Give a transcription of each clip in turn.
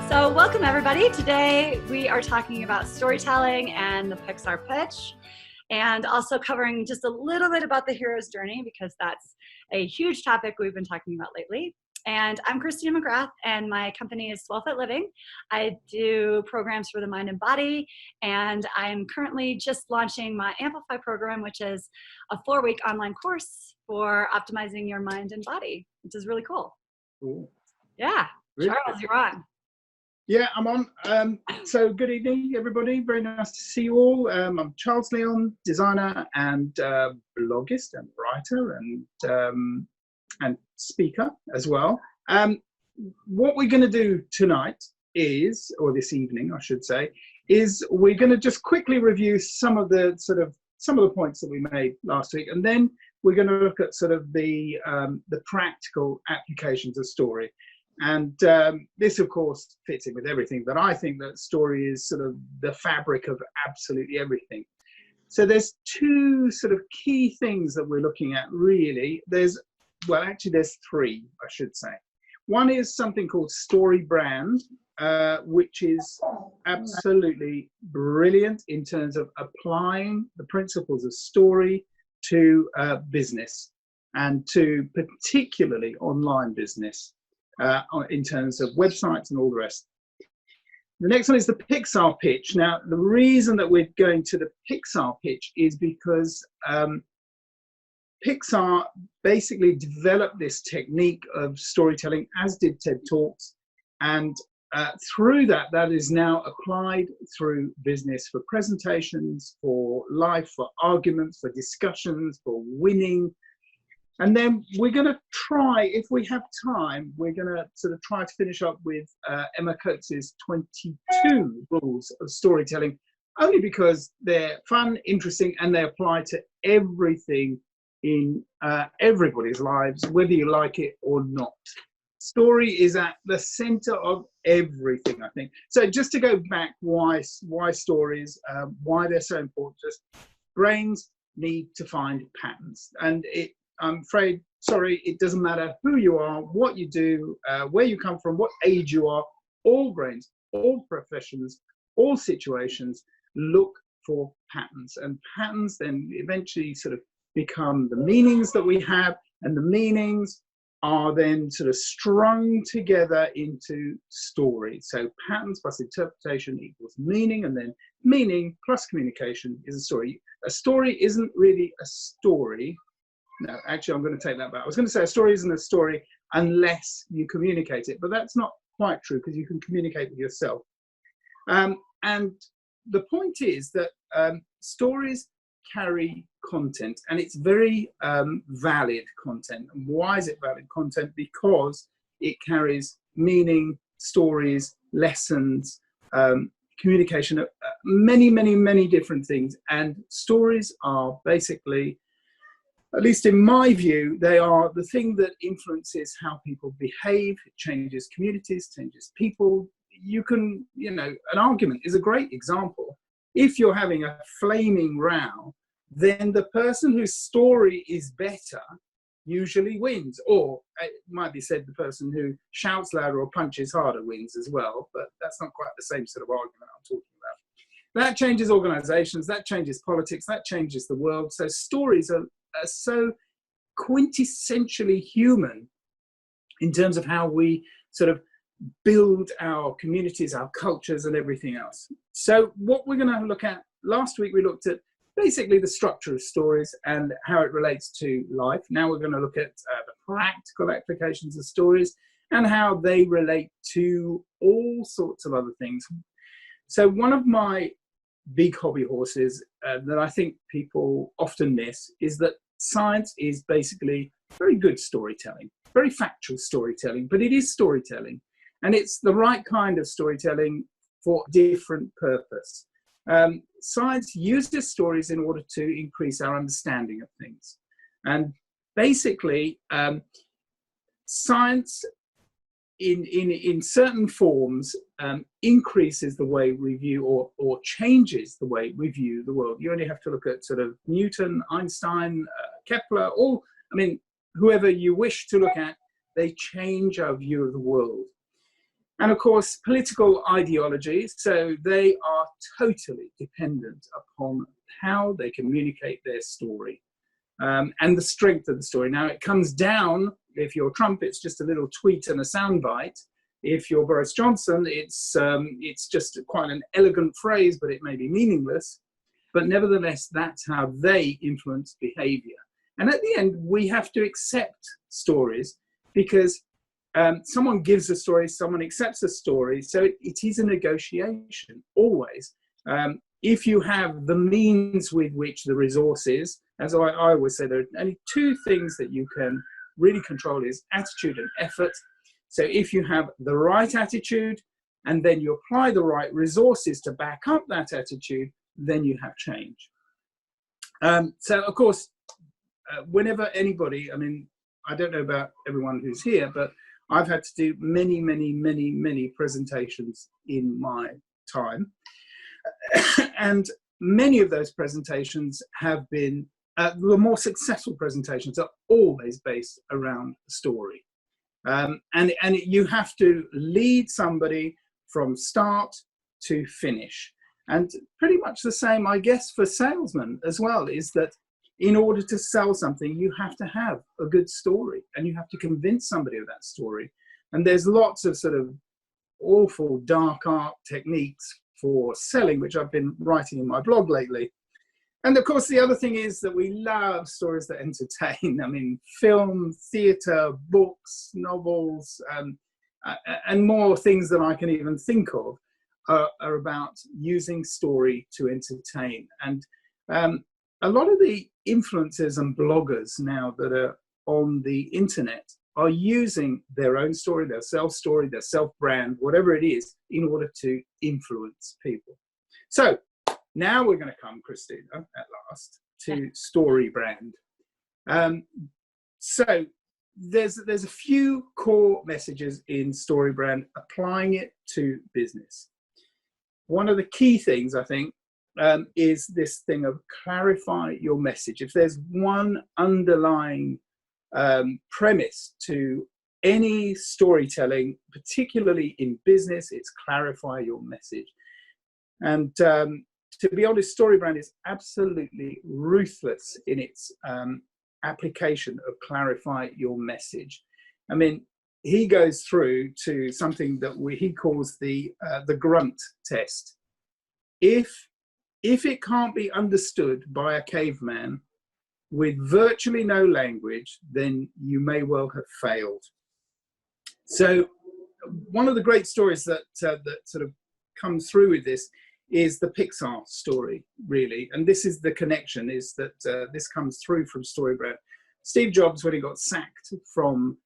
So welcome everybody. Today we are talking about storytelling and the Pixar Pitch, and also covering just a little bit about the hero's journey because that's a huge topic we've been talking about lately. And I'm Christina McGrath, and my company is Swellfit Living. I do programs for the mind and body, and I'm currently just launching my Amplify program, which is a 4-week online course for optimizing your mind and body, which is really cool. Cool. Yeah, Really? Charles, you're on. Yeah, I'm on. So good evening, everybody. Very nice to see you all. I'm Charles Leon, designer and bloggist and writer and speaker as well. What we're going to do tonight is, or this evening, I should say, is we're going to just quickly review some of the points that we made last week, and then we're going to look at sort of the practical applications of story. And this, of course, fits in with everything, but I think that story is sort of the fabric of absolutely everything. So there's two sort of key things that we're looking at, really. There's three, I should say. One is something called Storybrand, which is absolutely brilliant in terms of applying the principles of story to business, and to particularly online business. In terms of websites and all the rest. The next one is the Pixar Pitch. Now, the reason that we're going to the Pixar Pitch is because Pixar basically developed this technique of storytelling, as did TED Talks, and through that is now applied through business for presentations, for life, for arguments, for discussions, for winning. And then we're going to try, if we have time, we're going to sort of try to finish up with Emma Coates's 22 rules of storytelling, only because they're fun, interesting, and they apply to everything in everybody's lives, whether you like it or not. Story is at the center of everything, I think. So just to go back, why stories, why they're so important. Just brains need to find patterns, and I'm afraid, sorry, it doesn't matter who you are, what you do, where you come from, what age you are, all brains, all professions, all situations look for patterns. And patterns then eventually sort of become the meanings that we have, and the meanings are then sort of strung together into story. So patterns plus interpretation equals meaning, and then meaning plus communication is a story. A story isn't really a story. No, actually, I'm going to take that back. I was going to say a story isn't a story unless you communicate it, but that's not quite true, because you can communicate with yourself. And the point is that stories carry content, and it's very valid content. And why is it valid content? Because it carries meaning, stories, lessons, communication, many, many, many different things. And stories are basically, at least in my view, they are the thing that influences how people behave. It changes communities, changes people. You can, an argument is a great example. If you're having a flaming row, then the person whose story is better usually wins. Or it might be said the person who shouts louder or punches harder wins as well, but that's not quite the same sort of argument I'm talking about. That changes organizations, that changes politics, that changes the world. So stories are so quintessentially human in terms of how we sort of build our communities, our cultures, and everything else. So what we're going to look at, last week we looked at basically the structure of stories and how it relates to life. Now we're going to look at the practical applications of stories and how they relate to all sorts of other things. So one of my big hobby horses that I think people often miss is that science is basically very good storytelling, very factual storytelling, but it is storytelling, and it's the right kind of storytelling for different purpose. Science uses stories in order to increase our understanding of things, and basically science in certain forms increases the way we view or changes the way we view the world. You only have to look at sort of Newton, Einstein, Kepler, whoever you wish to look at, they change our view of the world. And of course, political ideologies. So they are totally dependent upon how they communicate their story, and the strength of the story. Now, it comes down, if you're Trump, it's just a little tweet and a soundbite. If you're Boris Johnson, it's just quite an elegant phrase, but it may be meaningless. But nevertheless, that's how they influence behavior. And at the end, we have to accept stories, because someone gives a story, someone accepts a story. So it is a negotiation, always. If you have the means with which the resources, as I always say, there are only two things that you can really control, is attitude and effort. So if you have the right attitude, and then you apply the right resources to back up that attitude, then you have change. So of course, whenever anybody, I mean, I don't know about everyone who's here, but I've had to do many presentations in my time. And many of those presentations have been, the more successful presentations are always based around the story. And you have to lead somebody from start to finish. And pretty much the same, I guess, for salesmen as well, is that in order to sell something, you have to have a good story, and you have to convince somebody of that story. And there's lots of sort of awful dark art techniques for selling, which I've been writing in my blog lately. And of course, the other thing is that we love stories that entertain. I mean, film, theatre, books, novels, and more things than I can even think of are about using story to entertain. And a lot of the influencers and bloggers now that are on the internet are using their own story, their self-story, their self-brand, whatever it is, in order to influence people. So now we're going to come, Christina, at last, to Storybrand. So there's a few core messages in Storybrand, applying it to business. One of the key things, I think, is this thing of clarify your message. If there's one underlying premise to any storytelling, particularly in business, it's clarify your message. And to be honest, Storybrand is absolutely ruthless in its application of clarify your message. I mean, he goes through to something that he calls the grunt test. If it can't be understood by a caveman with virtually no language, then you may well have failed. So one of the great stories that sort of comes through with this is the Pixar story, really. And this is the connection, is that this comes through from Storybrand. Steve Jobs, when he got sacked from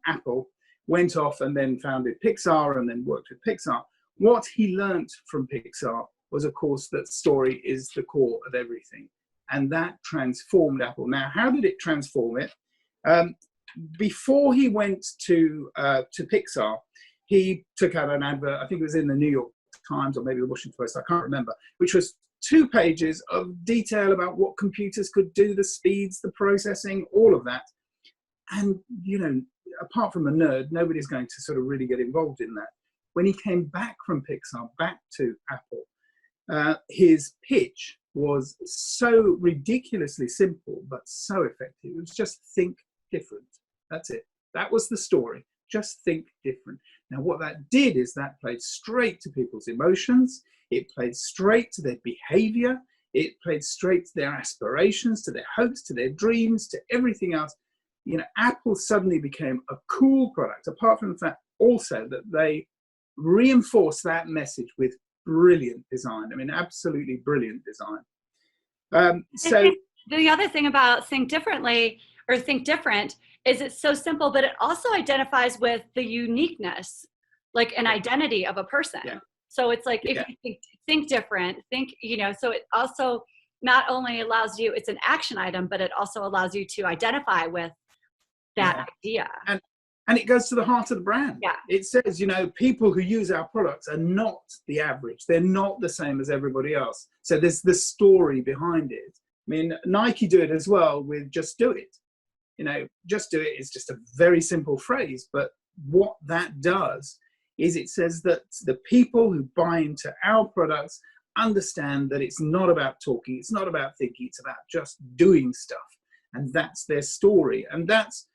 Apple, went off and then founded Pixar and then worked with Pixar. What he learnt from Pixar was, of course, that story is the core of everything. And that transformed Apple. Now, how did it transform it? Before he went to Pixar, he took out an advert, I think it was in the New York Times or maybe the Washington Post, I can't remember, which was 2 pages of detail about what computers could do, the speeds, the processing, all of that. And, you know, apart from a nerd, nobody's going to sort of really get involved in that. When he came back from Pixar, back to Apple, his pitch was so ridiculously simple, but so effective. It was just think different. That's it. That was the story. Just think different. Now, what that did is that played straight to people's emotions. It played straight to their behavior. It played straight to their aspirations, to their hopes, to their dreams, to everything else. You know, Apple suddenly became a cool product, apart from the fact also that they reinforced that message with brilliant design. I mean, absolutely brilliant design. So the other thing about think differently or think different is it's so simple, but it also identifies with the uniqueness, like an identity of a person. Yeah. So it's like, if you think different, so it also not only allows you, it's an action item, but it also allows you to identify with that idea. And it goes to the heart of the brand. Yeah. It says, you know, people who use our products are not the average. They're not the same as everybody else. So there's the story behind it. I mean, Nike do it as well with just do it. You know, just do it is just a very simple phrase, but what that does is it says that the people who buy into our products understand that it's not about talking, it's not about thinking, it's about just doing stuff. And that's their story. And that's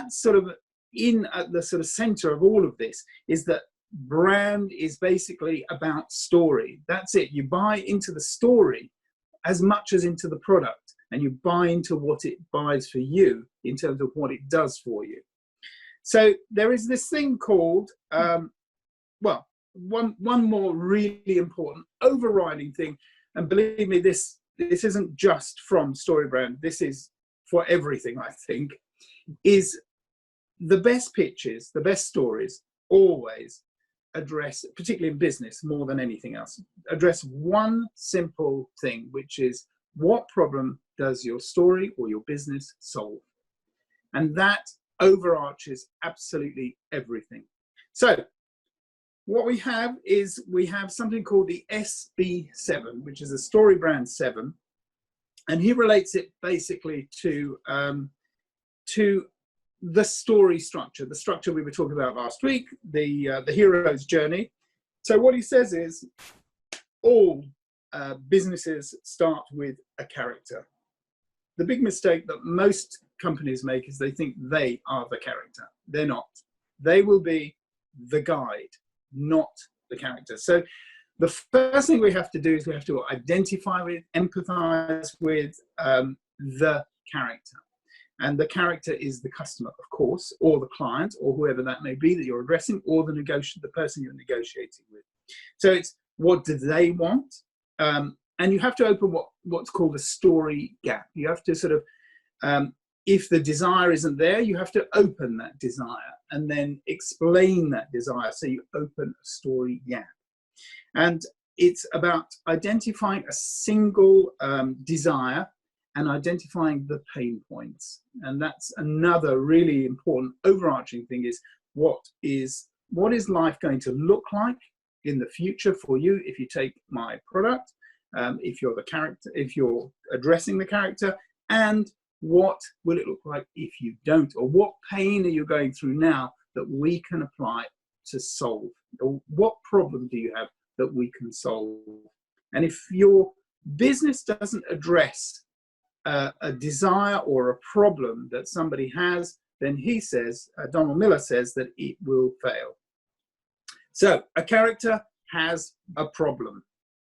sort of in at the sort of center of all of this, is that brand is basically about story. That's it. You buy into the story as much as into the product, and you buy into what it buys for you in terms of what it does for you. So there is this thing called, well, one more really important overriding thing, and believe me, this isn't just from Storybrand, this is for everything, I think, is the best pitches, the best stories always address, particularly in business more than anything else, address one simple thing, which is what problem does your story or your business solve? And that overarches absolutely everything. So what we have is we have something called the SB7, which is a Storybrand 7, and he relates it basically to the story structure, the structure we were talking about last week, the hero's journey. So what he says is all businesses start with a character. The big mistake that most companies make is they think they are the character. They're not. They will be the guide, not the character. So the first thing we have to do is we have to identify with, empathize with the character. And the character is the customer, of course, or the client, or whoever that may be that you're addressing, or the person you're negotiating with. So it's what do they want? And you have to open what's called a story gap. You have to sort of, if the desire isn't there, you have to open that desire and then explain that desire. So you open a story gap. And it's about identifying a single desire and identifying the pain points. And that's another really important overarching thing, is what is life going to look like in the future for you if you take my product, if you're the character, if you're addressing the character, and what will it look like if you don't, or what pain are you going through now that we can apply to solve, or what problem do you have that we can solve? And if your business doesn't address a desire or a problem that somebody has, then he says, Donald Miller says, that it will fail. So a character has a problem.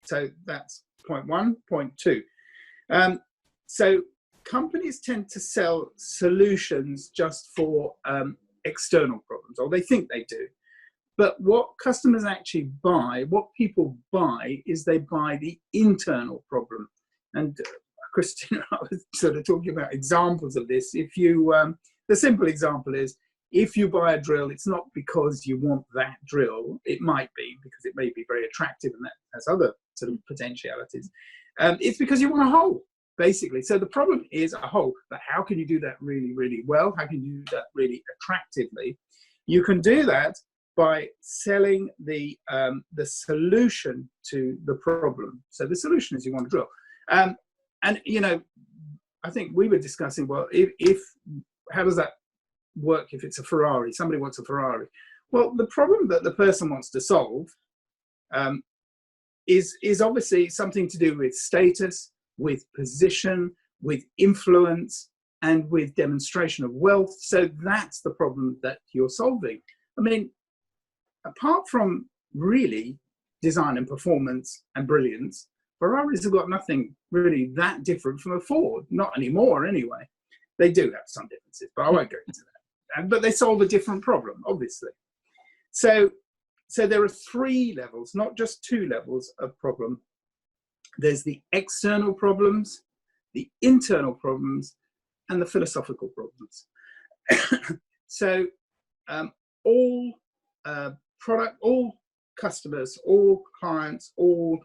So that's point one. Point two. So companies tend to sell solutions just for external problems, or they think they do. But what customers actually buy, what people buy, is they buy the internal problem. And Christina and I was sort of talking about examples of this. If you, the simple example is, if you buy a drill, it's not because you want that drill. It might be because it may be very attractive and that has other sort of potentialities. It's because you want a hole, basically. So the problem is a hole. But how can you do that really, really well? How can you do that really attractively? You can do that by selling the solution to the problem. So the solution is you want a drill. And, you know, I think we were discussing, well, if how does that work if it's a Ferrari? Somebody wants a Ferrari. Well, the problem that the person wants to solve is obviously something to do with status, with position, with influence, and with demonstration of wealth. So that's the problem that you're solving. I mean, apart from really design and performance and brilliance, Ferraris have got nothing really that different from a Ford, not anymore anyway. They do have some differences, but I won't go into that. But they solve a different problem, obviously. So there are three levels, not just two levels of problem. There's the external problems, the internal problems, and the philosophical problems. So all customers, all clients, all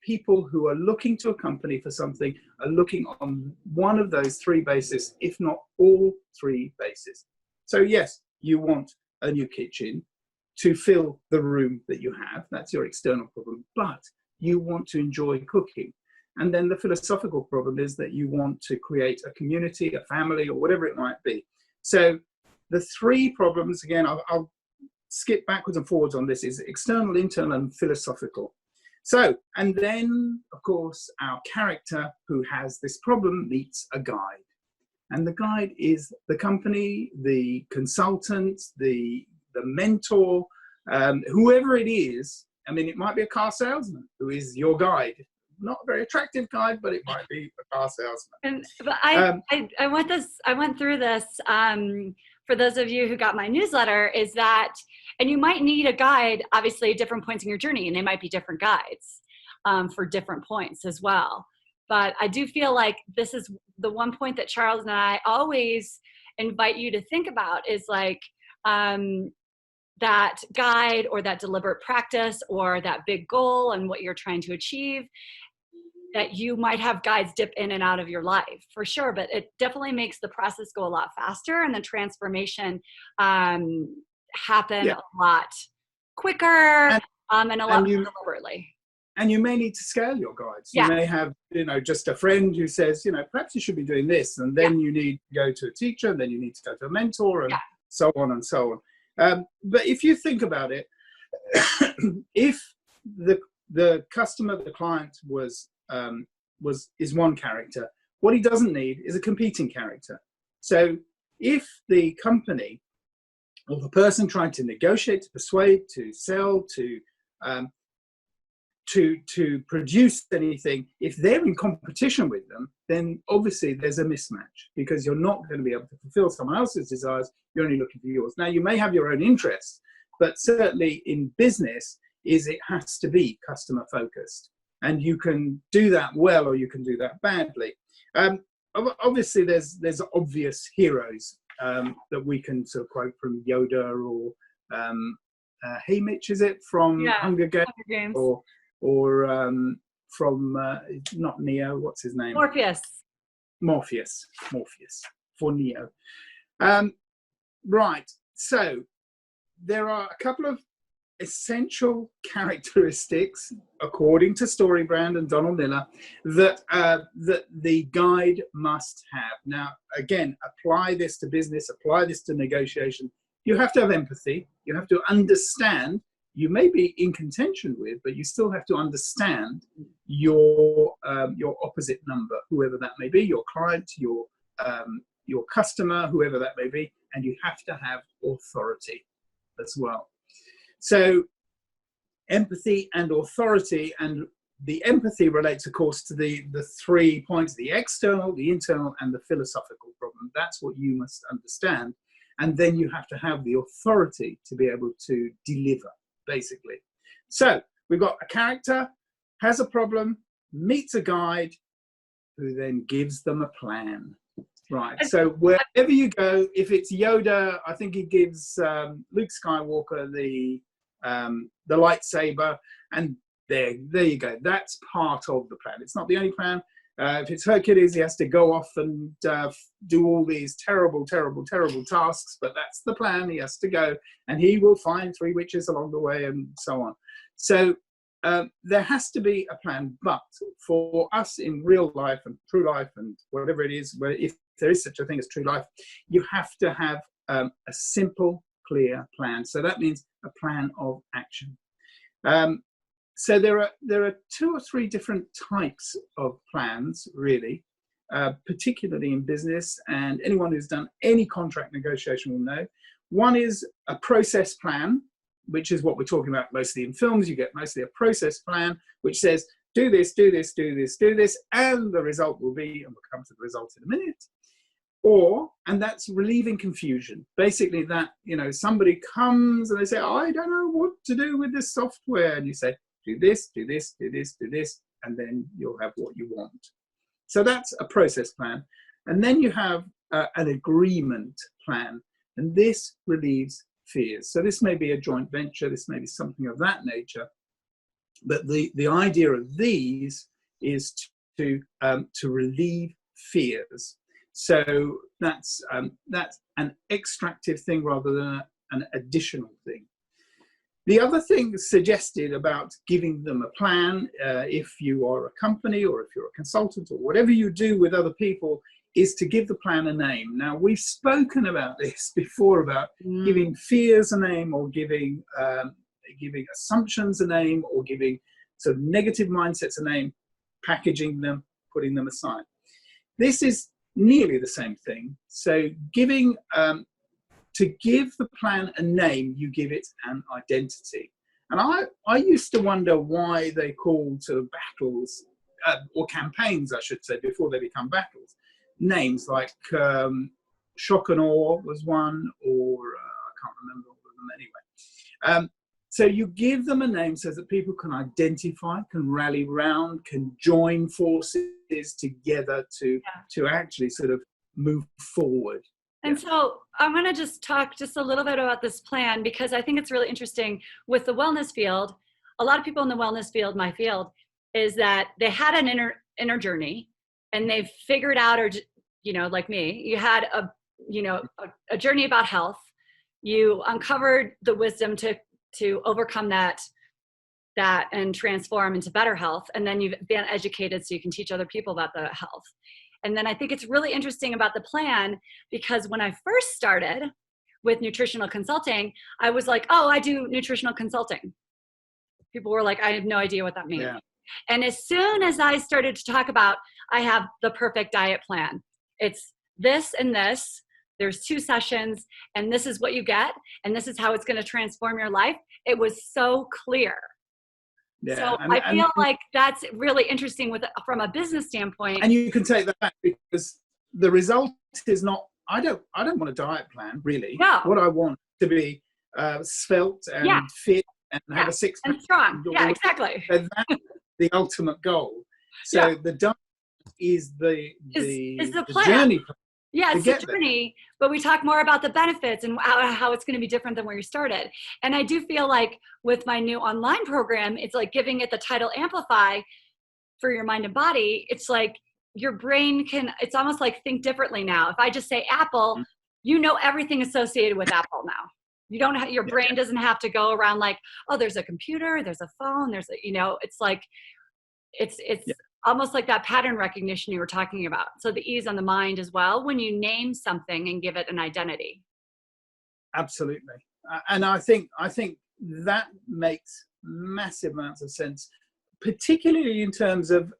people who are looking to a company for something are looking on one of those three bases, if not all three bases. So yes, you want a new kitchen to fill the room that you have. That's your external problem. But you want to enjoy cooking. And then the philosophical problem is that you want to create a community, a family, or whatever it might be. So the three problems, again, I'll skip backwards and forwards on this, is external, internal, and philosophical. So, and then, of course, our character who has this problem meets a guide. And the guide is the company, the consultant, the mentor, whoever it is. I mean, it might be a car salesman who is your guide. Not a very attractive guide, but it might be a car salesman. But I went through this for those of you who got my newsletter, is that, and you might need a guide, obviously, at different points in your journey, and they might be different guides for different points as well. But I do feel like this is the one point that Charles and I always invite you to think about, is like that guide or that deliberate practice or that big goal and what you're trying to achieve, that you might have guides dip in and out of your life for sure, but it definitely makes the process go a lot faster and the transformation happen a lot quicker and a lot more deliberately. And you may need to scale your guides. You may have, just a friend who says, perhaps you should be doing this, and then you need to go to a teacher, and then you need to go to a mentor, and so on and so on. But if you think about it, if the customer, the client is one character, what he doesn't need is a competing character. So if the company or the person trying to negotiate, to persuade, to sell, to produce anything, if they're in competition with them, then obviously there's a mismatch, because you're not going to be able to fulfill someone else's desires. You're only looking for yours. Now, you may have your own interests, but certainly in business, it has to be customer focused, and you can do that well or you can do that badly. Obviously, there's obvious heroes that we can sort of quote from Yoda, or hey Mitch, is it from Hunger Games? Or from not Neo, what's his name? Morpheus for Neo. Right, so there are a couple of essential characteristics, according to Storybrand and Donald Miller, that the guide must have. Now, again, apply this to business, apply this to negotiation. You have to have empathy. You have to understand. You may be in contention with, but you still have to understand your opposite number, whoever that may be, your client, your customer, whoever that may be, and you have to have authority as well. So empathy and authority, and the empathy relates, of course, to the 3 points: the external, the internal, and the philosophical problem. That's what you must understand. And then you have to have the authority to be able to deliver, basically. So we've got a character, has a problem, meets a guide, who then gives them a plan. Right, so wherever you go, if it's Yoda, I think he gives Luke Skywalker the lightsaber, and there you go. That's part of the plan. It's not the only plan. If it's Hercules, he has to go off and do all these terrible tasks, but that's the plan. He has to go, and he will find 3 witches along the way, and so on. So there has to be a plan, but for us in real life and true life and whatever it is, if there is such a thing as true life, you have to have a simple, clear plan. So that means a plan of action. So there are 2 or 3 different types of plans, really, particularly in business, and anyone who's done any contract negotiation will know. One is a process plan, which is what we're talking about mostly in films. You get mostly a process plan, which says, do this, do this, do this, do this, and the result will be, and we'll come to the result in a minute. And that's relieving confusion. Basically that, somebody comes and they say, I don't know what to do with this software. And you say, do this, do this, do this, do this, and then you'll have what you want. So that's a process plan. And then you have an agreement plan, and this relieves fears. So this may be a joint venture, this may be something of that nature, but the idea of these is to relieve fears. So that's an extractive thing rather than an additional thing. The other thing suggested about giving them a plan, if you are a company or if you're a consultant or whatever you do with other people, is to give the plan a name. Now, we've spoken about this before, about Mm. giving fears a name, or giving assumptions a name, or giving sort of negative mindsets a name, packaging them, putting them aside. This is nearly the same thing. So to give the plan a name, you give it an identity. And I used to wonder why they called sort of battles, or campaigns, I should say, before they become battles, names like Shock and Awe was one, or I can't remember all of them anyway. So you give them a name so that people can identify, can rally round, can join forces together to actually sort of move forward. And so I'm going to just talk just a little bit about this plan, because I think it's really interesting with the wellness field. A lot of people in the wellness field, my field, is that they had an inner journey, and they've figured out, or, you know, like me, you had a journey about health. You uncovered the wisdom to overcome that and transform into better health. And then you've been educated so you can teach other people about the health. And then I think it's really interesting about the plan, because when I first started with nutritional consulting, I was like, oh, I do nutritional consulting. People were like, I have no idea what that means. Yeah. And as soon as I started to talk about, I have the perfect diet plan, it's this and this, there's 2 sessions, and this is what you get, and this is how it's going to transform your life, it was so clear. Yeah, so I feel like that's really interesting from a business standpoint. And you can take that back, because the result is not, I don't want a diet plan, really. No. What I want to be svelte and fit and have a six-pack. And strong. Yeah, exactly. And that's the ultimate goal. So the diet is the plan. journey plan. Yeah, it's a journey, but we talk more about the benefits and how it's going to be different than where you started. And I do feel like with my new online program, it's like giving it the title Amplify for your mind and body. It's like your brain it's almost like think differently now. If I just say Apple, you know everything associated with Apple now. You don't your brain doesn't have to go around like, oh, there's a computer, there's a phone, it's like, it's almost like that pattern recognition you were talking about. So the ease on the mind as well, when you name something and give it an identity. Absolutely. And I think that makes massive amounts of sense, particularly in terms of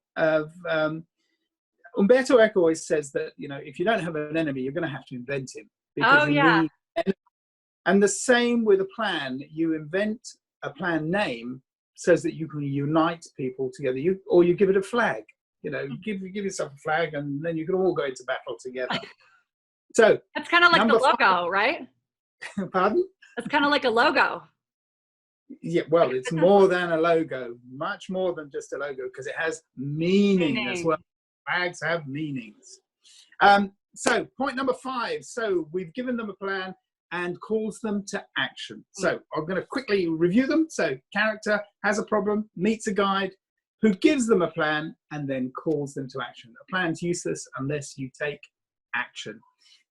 Umberto Eco always says that, if you don't have an enemy, you're going to have to invent him. Because and the same with a plan. You invent a plan name so that you can unite people together. Or you give it a flag. You give yourself a flag, and then you can all go into battle together. So that's kind of like the logo, right? Pardon? That's kind of like a logo. Yeah, well, it's more than a logo, much more than just a logo, because it has meaning as well. Flags have meanings. So point number 5. So we've given them a plan and calls them to action. So I'm going to quickly review them. So character has a problem, meets a guide who gives them a plan and then calls them to action. A plan's useless unless you take action.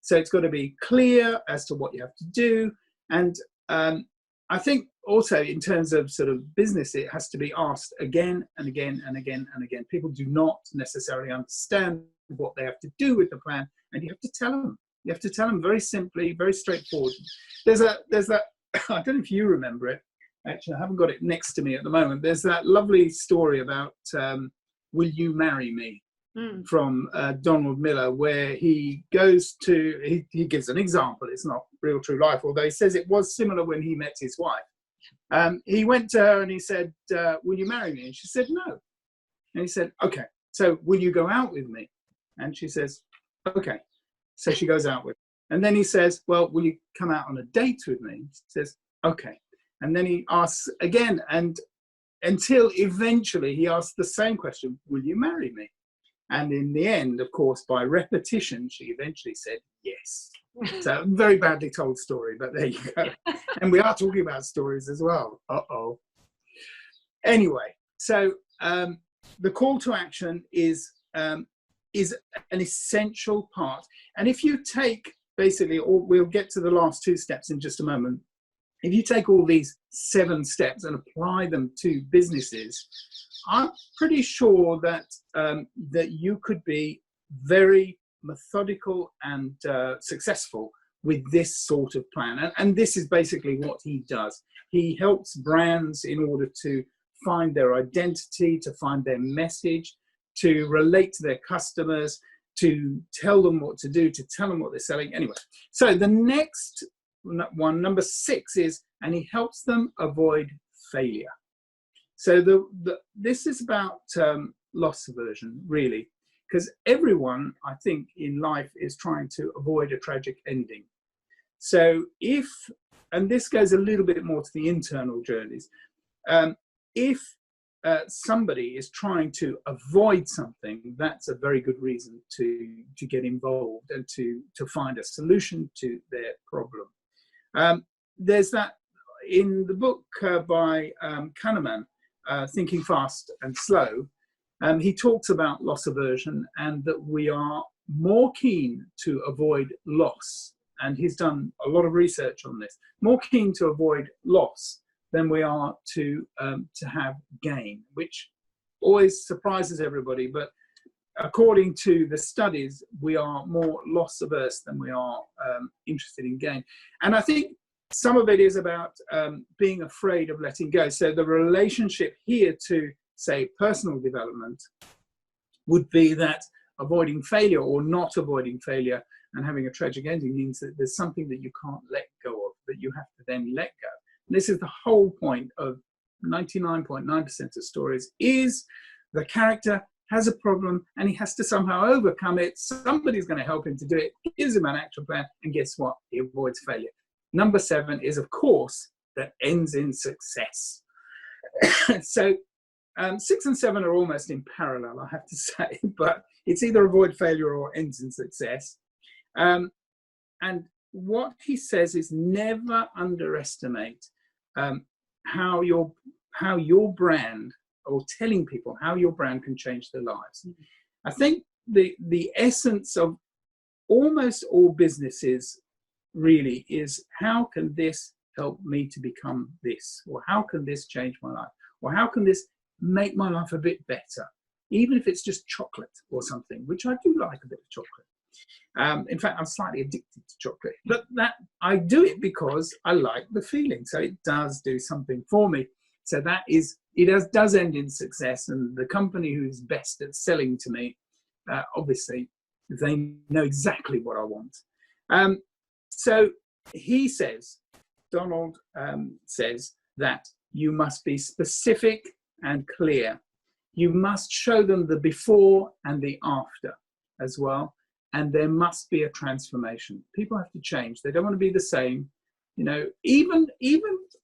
So it's got to be clear as to what you have to do. And I think also in terms of sort of business, it has to be asked again and again and again and again. People do not necessarily understand what they have to do with the plan, and you have to tell them. You have to tell them very simply, very straightforward. There's that, I don't know if you remember it. Actually, I haven't got it next to me at the moment. There's that lovely story about Will You Marry Me? From Donald Miller, where he goes to, he gives an example. It's not real true life, although he says it was similar when he met his wife. He went to her and he said, will you marry me? And she said, no. And he said, okay, so will you go out with me? And she says, okay. So she goes out with him. And then he says, well, will you come out on a date with me? She says, okay. And then he asks again, and until eventually he asks the same question, will you marry me? And in the end, of course, by repetition, she eventually said yes. So very badly told story, but there you go. And we are talking about stories as well. Uh-oh. Anyway, so the call to action is an essential part. And if you take basically, we'll get to the last 2 steps in just a moment. If you take all these 7 steps and apply them to businesses, I'm pretty sure that that you could be very methodical and successful with this sort of plan. And this is basically what he does. He helps brands in order to find their identity, to find their message, to relate to their customers, to tell them what to do, to tell them what they're selling. Anyway, so the next one, number 6, is, and he helps them avoid failure. So this is about loss aversion, really, because everyone, I think, in life is trying to avoid a tragic ending. So if, and this goes a little bit more to the internal journeys, if somebody is trying to avoid something, that's a very good reason to get involved and to find a solution to their problem. There's that in the book by Kahneman, Thinking Fast and Slow. He talks about loss aversion and that we are more keen to avoid loss. And he's done a lot of research on this, more keen to avoid loss than we are to have gain, which always surprises everybody. But according to the studies, we are more loss averse than we are interested in gain. And I think some of it is about being afraid of letting go. So the relationship here to, say, personal development would be that avoiding failure or not avoiding failure and having a tragic ending means that there's something that you can't let go of, that you have to then let go. And this is the whole point of 99.9% of stories, is the character has a problem and he has to somehow overcome it. Somebody's going to help him to do it, gives him an action plan, and guess what? He avoids failure. Number 7 is, of course, that ends in success. So 6 and 7 are almost in parallel, I have to say, but it's either avoid failure or ends in success. And what he says is never underestimate how your brand, or telling people how your brand can change their lives. I think the essence of almost all businesses really is, how can this help me to become this? Or how can this change my life? Or how can this make my life a bit better? Even if it's just chocolate or something, which I do like a bit of chocolate. In fact, I'm slightly addicted to chocolate, but that I do it because I like the feeling. So it does do something for me. So that is, it does end in success. And the company who's best at selling to me, obviously, they know exactly what I want. So he says, Donald says that you must be specific and clear. You must show them the before and the after as well. And there must be a transformation. People have to change. They don't want to be the same. You know, even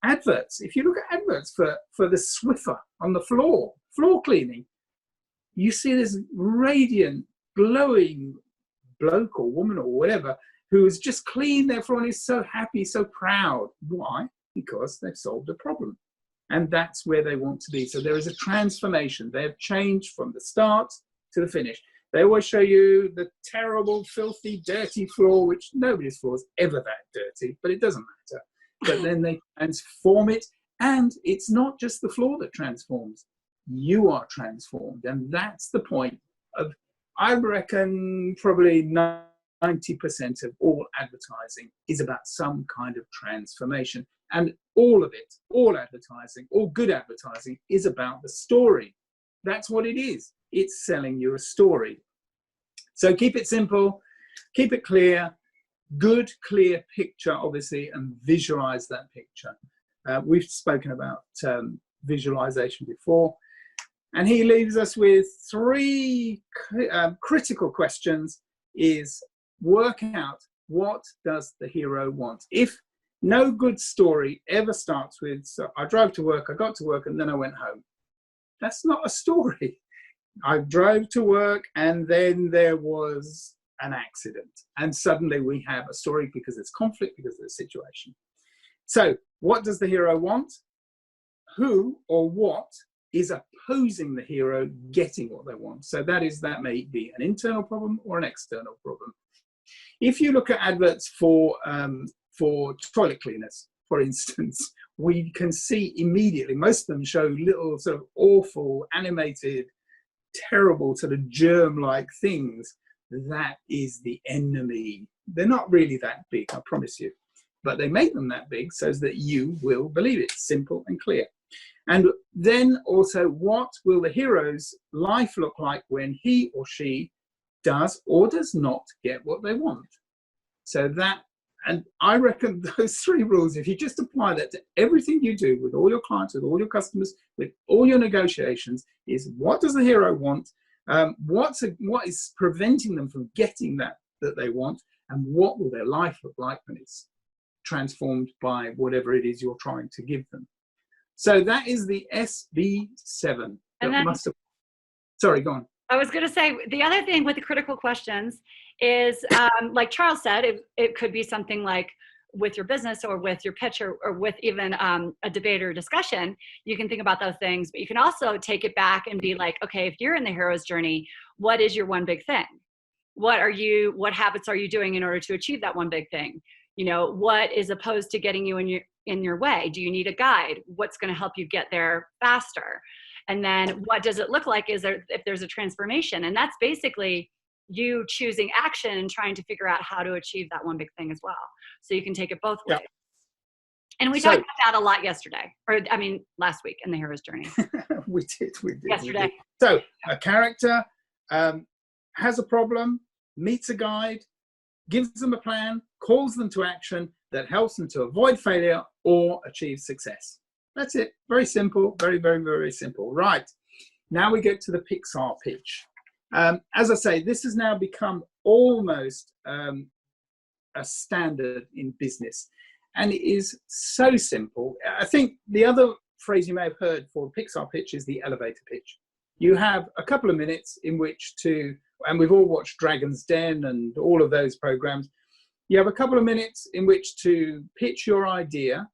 adverts. If you look at adverts for the Swiffer on the floor cleaning, you see this radiant, glowing bloke or woman or whatever who has just cleaned their floor and is so happy, so proud. Why? Because they've solved a problem. And that's where they want to be. So there is a transformation. They have changed from the start to the finish. They always show you the terrible, filthy, dirty floor, which nobody's floor is ever that dirty, but it doesn't matter. But then they transform it. And it's not just the floor that transforms. You are transformed. And that's the point of, I reckon, probably 90% of all advertising is about some kind of transformation. And all of it, all advertising, all good advertising is about the story. That's what it is. It's selling you a story. So keep it simple, keep it clear, good, clear picture, obviously, and visualize that picture. We've spoken about visualization before. And he leaves us with 3 critical questions. Is work out, what does the hero want? If no good story ever starts with, so I drove to work, I got to work, and then I went home. That's not a story. I drove to work, and then there was an accident. And suddenly we have a story because there's conflict, because there's a situation. So what does the hero want? Who or what is opposing the hero getting what they want? So that may be an internal problem or an external problem. If you look at adverts for toilet cleaners, for instance, we can see immediately, most of them show little sort of awful, animated, terrible sort of germ-like things that is the enemy. They're not really that big, I promise you. But they make them that big so that you will believe it. Simple and clear. And then also, what will the hero's life look like when he or she does or does not get what they want? So that, and I reckon those 3 rules, if you just apply that to everything you do with all your clients, with all your customers, with all your negotiations, is what does the hero want? What is preventing them from getting that they want? And what will their life look like when it's transformed by whatever it is you're trying to give them? So that is the SB7. And then, sorry, go on. I was going to say, the other thing with the critical questions is, like Charles said, it could be something like with your business or with your pitch or with even a debate or discussion. You can think about those things, but you can also take it back and be like, okay, if you're in the hero's journey, what is your one big thing? What habits are you doing in order to achieve that one big thing? You know, what is opposed to getting you in your way? Do you need a guide? What's going to help you get there faster? And then what does it look like if there's a transformation? And that's basically you choosing action and trying to figure out how to achieve that one big thing as well. So you can take it both ways. And we talked about that a lot yesterday, last week in the hero's journey. we did. Yesterday. We did. So a character has a problem, meets a guide, gives them a plan, calls them to action that helps them to avoid failure or achieve success. That's it. Very simple. Very, very, very simple. Right. Now we get to the Pixar pitch. As I say, this has now become almost a standard in business. And it is so simple. I think the other phrase you may have heard for the Pixar pitch is the elevator pitch. You have a couple of minutes in which to, and we've all watched Dragon's Den and all of those programs. You have a couple of minutes in which to pitch your idea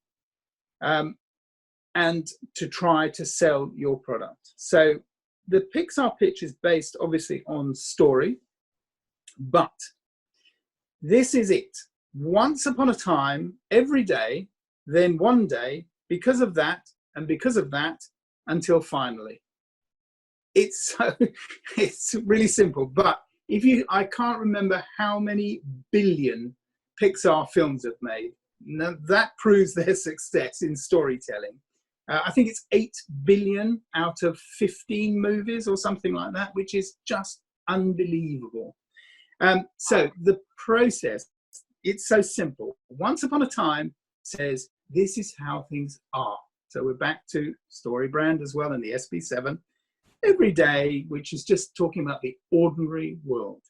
and to try to sell your product. So the Pixar pitch is based obviously on story, but this is it. Once upon a time, every day, then one day, because of that, and because of that, until finally. It's really simple, but I can't remember how many billion Pixar films have made. Now, that proves their success in storytelling. I think it's 8 billion out of 15 movies or something like that, which is just unbelievable. So the process, it's so simple. Once upon a time says, this is how things are. So we're back to Storybrand as well in the SB7. Every day, which is just talking about the ordinary world.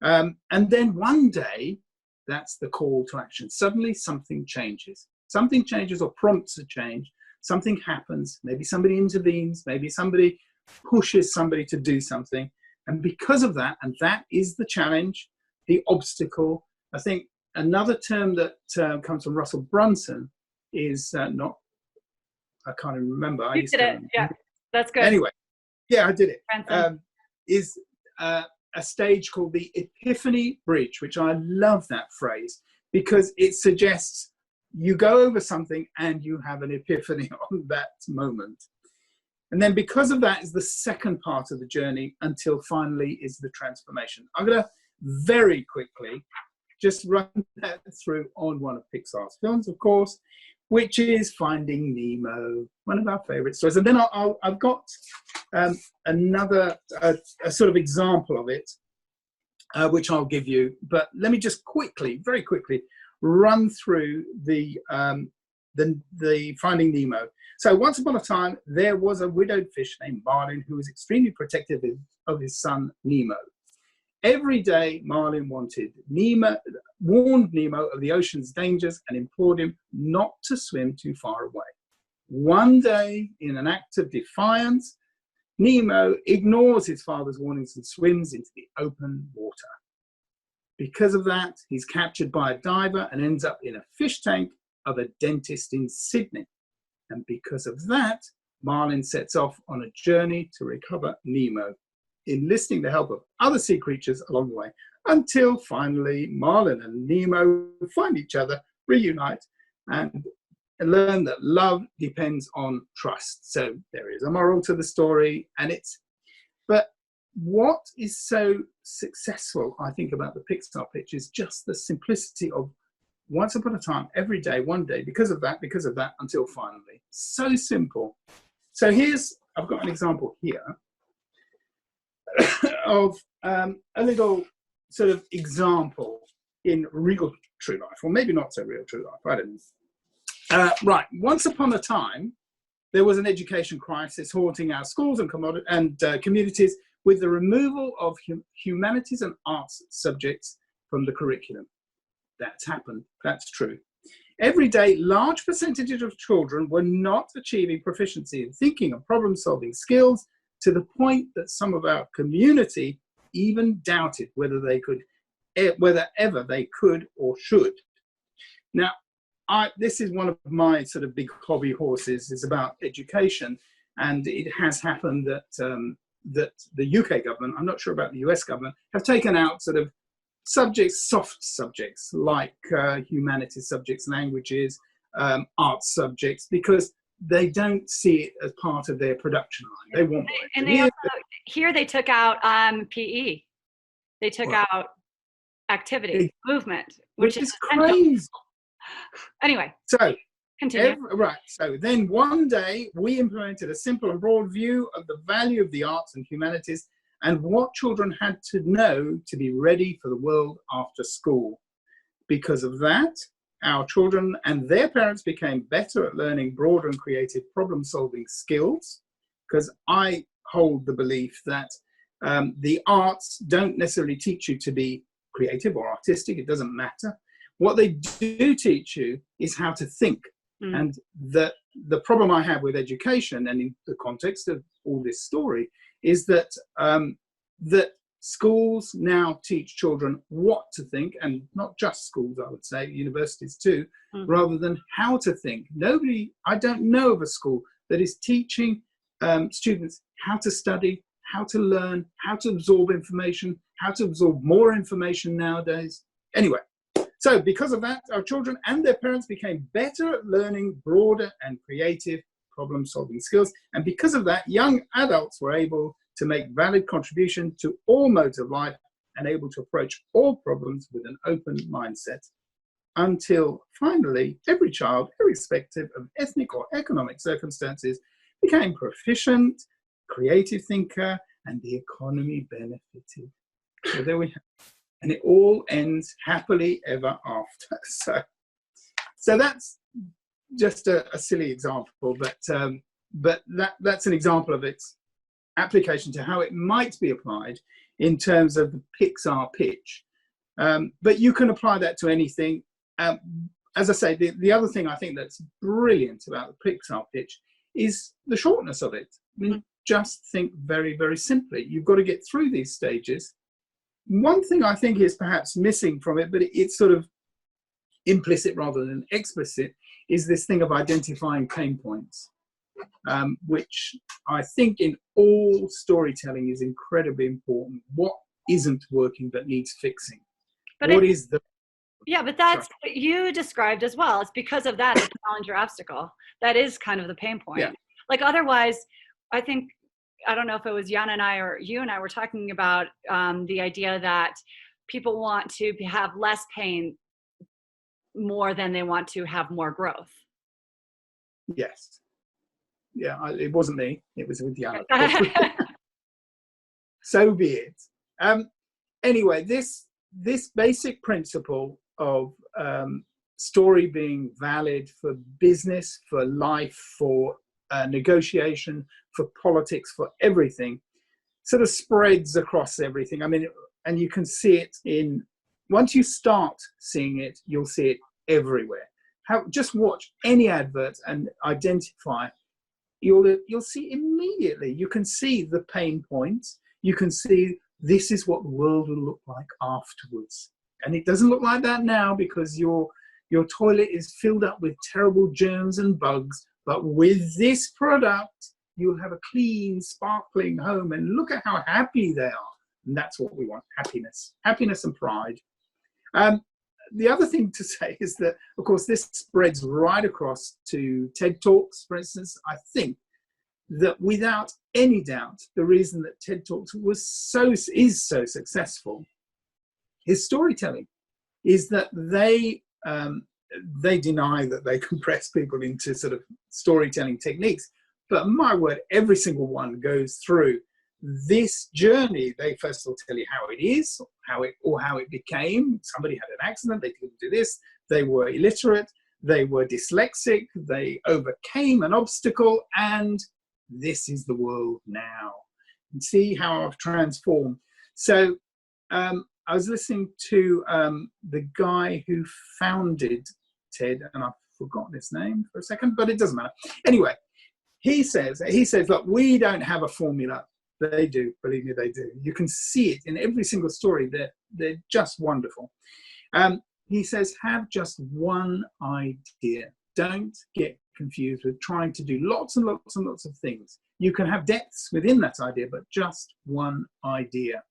And then one day, that's the call to action. Suddenly something changes. Something changes or prompts a change. Something happens. Maybe somebody intervenes. Maybe somebody pushes somebody to do something. And because of that, and that is the challenge, the obstacle. I think another term that comes from Russell Brunson is I can't even remember. You did it. Yeah, that's good. Anyway, yeah, I did it. Is a stage called the Epiphany Bridge, which I love that phrase because it suggests you go over something and you have an epiphany on that moment. And then because of that is the second part of the journey until finally is the transformation. I'm going to very quickly just run that through on one of Pixar's films, of course, which is Finding Nemo, one of our favorite stories. And then I've got another a sort of example of it, which I'll give you. But let me just very quickly, run through the Finding Nemo. So once upon a time, there was a widowed fish named Marlin who was extremely protective of his son Nemo. Every day, Marlin warned Nemo of the ocean's dangers and implored him not to swim too far away. One day, in an act of defiance, Nemo ignores his father's warnings and swims into the open water. Because of that, he's captured by a diver and ends up in a fish tank of a dentist in Sydney. And because of that, Marlin sets off on a journey to recover Nemo, enlisting the help of other sea creatures along the way, until finally Marlin and Nemo find each other, reunite, and learn that love depends on trust. So there is a moral to the story, but what is so successful, I think, about the Pixar pitch is just the simplicity of once upon a time, every day, one day, because of that, until finally. So simple. So I've got an example here of a little sort of example in real true life, or maybe not so real true life, I don't know. Right, once upon a time, there was an education crisis haunting our schools and communities with the removal of humanities and arts subjects from the curriculum. That's happened, that's true. Every day, large percentages of children were not achieving proficiency in thinking and problem-solving skills, to the point that some of our community even doubted whether ever they could or should. Now, this is one of my sort of big hobby horses, is about education, and it has happened that the UK government, I'm not sure about the US government, have taken out sort of subjects, soft subjects like humanities subjects, languages, arts subjects, because they don't see it as part of their production line. They want more. And they also, here they took out PE. They took out activity, movement, which is crazy. Anyway, so continue. Right. So then one day we implemented a simple and broad view of the value of the arts and humanities and what children had to know to be ready for the world after school. Because of that, our children and their parents became better at learning broad and creative problem-solving skills, because I hold the belief that the arts don't necessarily teach you to be creative or artistic. It doesn't matter. What they do teach you is how to think. And the problem I have with education, and in the context of all this story, is that that schools now teach children what to think, and not just schools, I would say, universities too, rather than how to think. I don't know of a school that is teaching students how to study, how to learn, how to absorb information, how to absorb more information nowadays. Anyway, so because of that, our children and their parents became better at learning broader and creative problem-solving skills. And because of that, young adults were able to make valid contribution to all modes of life and able to approach all problems with an open mindset. Until finally, every child, irrespective of ethnic or economic circumstances, became proficient, creative thinker, and the economy benefited. So there we have it. And it all ends happily ever after. So that's just a silly example, but that's an example of its application to how it might be applied in terms of the Pixar pitch. But you can apply that to anything. As I say, the other thing I think that's brilliant about the Pixar pitch is the shortness of it. I mean, just think very, very simply. You've got to get through these stages. One thing I think is perhaps missing from it, but it's sort of implicit rather than explicit, is this thing of identifying pain points, which I think in all storytelling is incredibly important. What isn't working that needs fixing? But but that's what you described as well. It's because of that, the challenge or obstacle. That is kind of the pain point. Yeah. Like otherwise, I think, I don't know if it was Jan and I or you and I were talking about the idea that people want to have less pain more than they want to have more growth. Yes. Yeah, it wasn't me. It was with Jan. So be it. Anyway, this basic principle of story being valid for business, for life, for negotiation, for politics, for everything, sort of spreads across everything. I mean, and you can see it once you start seeing it, you'll see it everywhere. Just watch any advert and identify. You'll see immediately. You can see the pain points. You can see this is what the world will look like afterwards. And it doesn't look like that now because your toilet is filled up with terrible germs and bugs. But with this product, you'll have a clean, sparkling home, and look at how happy they are. And that's what we want, happiness and pride. The other thing to say is that, of course, this spreads right across to TED Talks, for instance. I think that without any doubt, the reason that TED Talks is so successful is storytelling. Is that they deny that they compress people into sort of storytelling techniques, but my word, every single one goes through this journey. They first will tell you how it is, how it became. Somebody had an accident, they couldn't do this, they were illiterate, they were dyslexic, they overcame an obstacle, and this is the world now. And see how I've transformed. So I was listening to the guy who founded TED, and I've forgotten his name for a second, but it doesn't matter. Anyway, he says, look, we don't have a formula. They do, believe me, they do. You can see it in every single story. They're just wonderful. He says, have just one idea. Don't get confused with trying to do lots and lots and lots of things. You can have depths within that idea, but just one idea.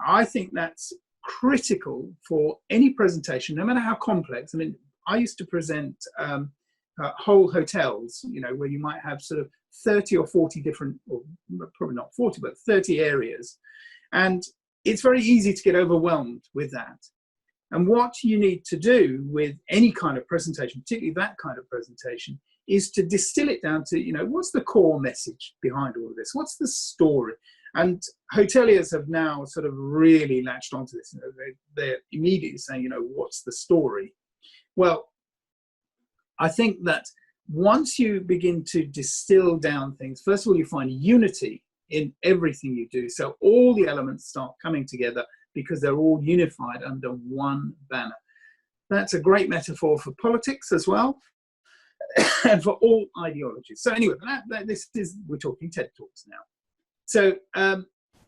I think that's critical for any presentation, no matter how complex. I mean, I used to present whole hotels, where you might have sort of 30 or 40 different, or probably not 40, but 30 areas. And it's very easy to get overwhelmed with that. And what you need to do with any kind of presentation, particularly that kind of presentation, is to distill it down to, what's the core message behind all of this? What's the story? And hoteliers have now sort of really latched onto this. They're immediately saying, what's the story? Well, I think that once you begin to distill down things, first of all, you find unity in everything you do. So all the elements start coming together because they're all unified under one banner. That's a great metaphor for politics as well, and for all ideologies. So anyway, we're talking TED Talks now. So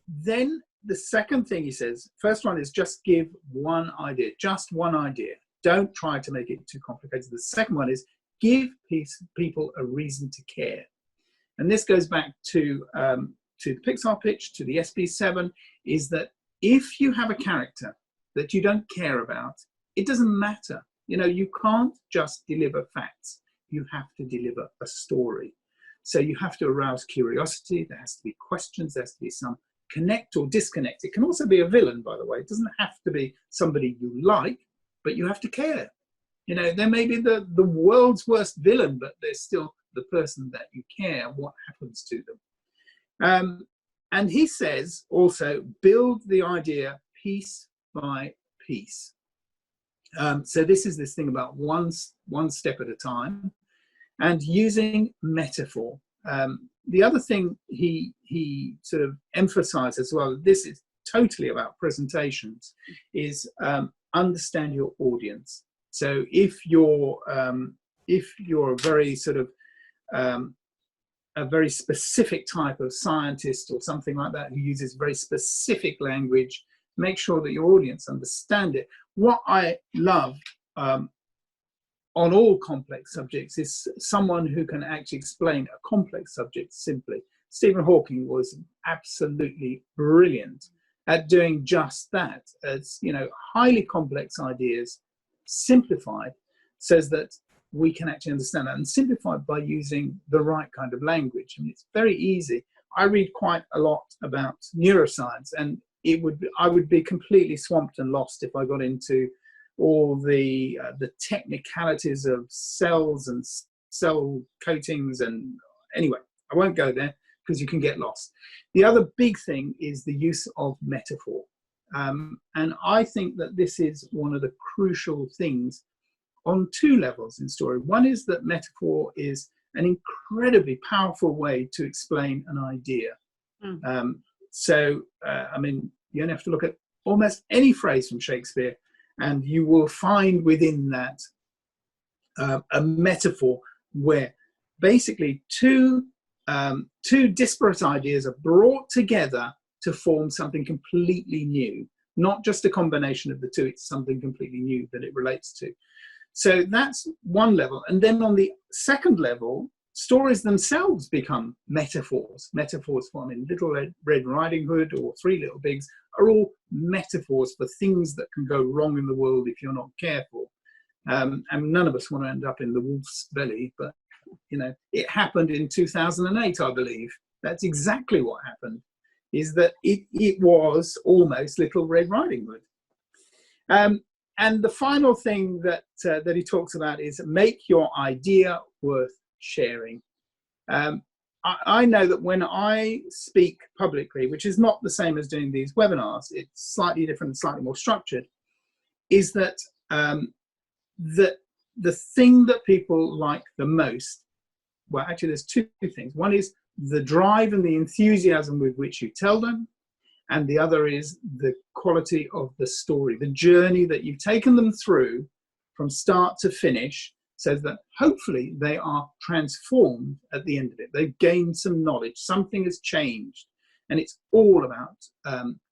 then the second thing he says, first one is just give one idea, just one idea. Don't try to make it too complicated. The second one is give people a reason to care. And this goes back to the Pixar pitch, to the SB7, is that if you have a character that you don't care about, it doesn't matter. You can't just deliver facts. You have to deliver a story. So you have to arouse curiosity. There has to be questions. There has to be some connect or disconnect. It can also be a villain, by the way. It doesn't have to be somebody you like, but you have to care. There may be the world's worst villain, but they're still the person that you care what happens to them. And he says also, build the idea piece by piece. So this is this thing about one step at a time, and using metaphor. The other thing he sort of emphasized as well, this is totally about presentations, is understand your audience. So if you're a very sort of a very specific type of scientist or something like that who uses very specific language, make sure that your audience understand it. What I love on all complex subjects is someone who can actually explain a complex subject simply. Stephen Hawking was absolutely brilliant at doing just that. As highly complex ideas simplified, says that we can actually understand that, and simplified by using the right kind of language. I mean, it's very easy. I read quite a lot about neuroscience, and I would be completely swamped and lost if I got into all the technicalities of cells and cell coatings. And anyway, I won't go there because you can get lost. The other big thing is the use of metaphor. And I think that this is one of the crucial things on two levels in story. One is that metaphor is an incredibly powerful way to explain an idea. I mean, you only have to look at almost any phrase from Shakespeare, and you will find within that a metaphor where basically two disparate ideas are brought together to form something completely new. Not just a combination of the two, it's something completely new that it relates to. So that's one level. And then on the second level, stories themselves become metaphors. Metaphors for, Little Red Riding Hood or Three Little Pigs are all metaphors for things that can go wrong in the world if you're not careful. And none of us want to end up in the wolf's belly, but You know, it happened in 2008, I believe. That's exactly what happened, is that it was almost Little Red Riding Hood. And the final thing that he talks about is make your idea worth sharing. I know that when I speak publicly, which is not the same as doing these webinars, it's slightly different, slightly more structured, is that the thing that people like the most, well, actually there's two things. One is the drive and the enthusiasm with which you tell them, and the other is the quality of the story, the journey that you've taken them through from start to finish, so that hopefully they are transformed at the end of it. They've gained some knowledge, something has changed, and it's all about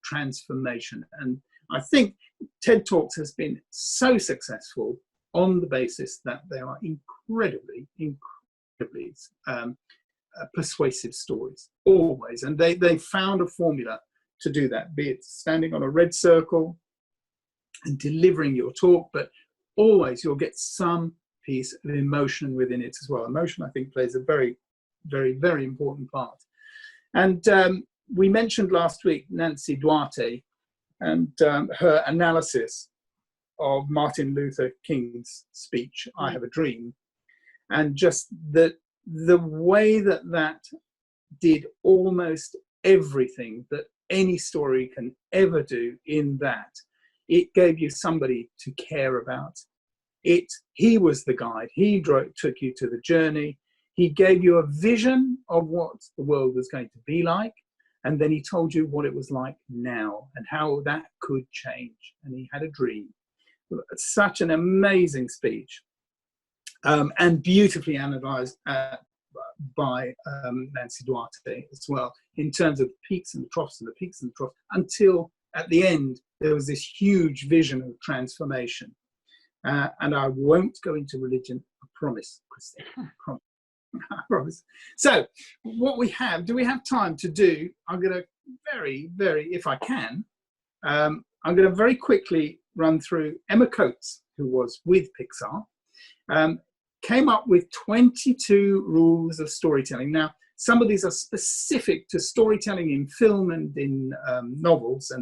transformation. And I think TED Talks has been so successful on the basis that they are incredibly persuasive stories, always. And they found a formula to do that, be it standing on a red circle and delivering your talk, but always you'll get some piece of emotion within it as well. Emotion, I think, plays a very, very, very important part. And we mentioned last week Nancy Duarte and her analysis of Martin Luther King's speech, I Have a Dream, and just the way that did almost everything that any story can ever do in that. It gave you somebody to care about. He was the guide. He took you to the journey. He gave you a vision of what the world was going to be like, and then he told you what it was like now and how that could change. And he had a dream. Such an amazing speech, and beautifully analysed by Nancy Duarte as well, in terms of peaks and troughs and the peaks and the troughs, until at the end there was this huge vision of transformation. And I won't go into religion, I promise, Christine. I promise. So what we have, do we have time to do? I'm going to if I can, I'm going to very quickly run through Emma Coates, who was with Pixar, came up with 22 rules of storytelling. Now, some of these are specific to storytelling in film and in novels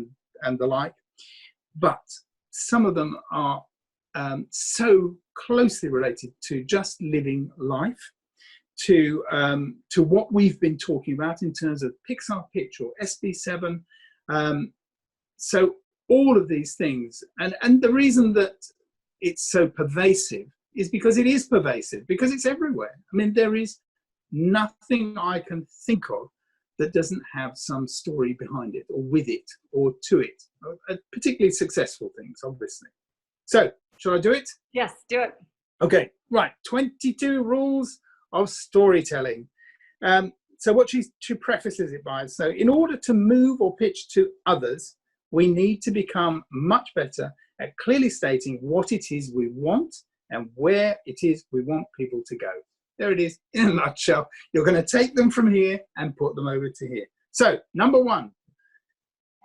and the like, but some of them are so closely related to just living life, to what we've been talking about in terms of Pixar Pitch or SB7. So all of these things, and the reason that it's so pervasive is because it is pervasive, because it's everywhere. I mean, there is nothing I can think of that doesn't have some story behind it, or with it, or to it, particularly successful things, obviously. So, shall I do it? Yes, do it. Okay, right. 22 rules of storytelling. So what she prefaces it by, so in order to move or pitch to others, we need to become much better at clearly stating what it is we want and where it is we want people to go. There it is in a nutshell. You're going to take them from here and put them over to here. So, number one,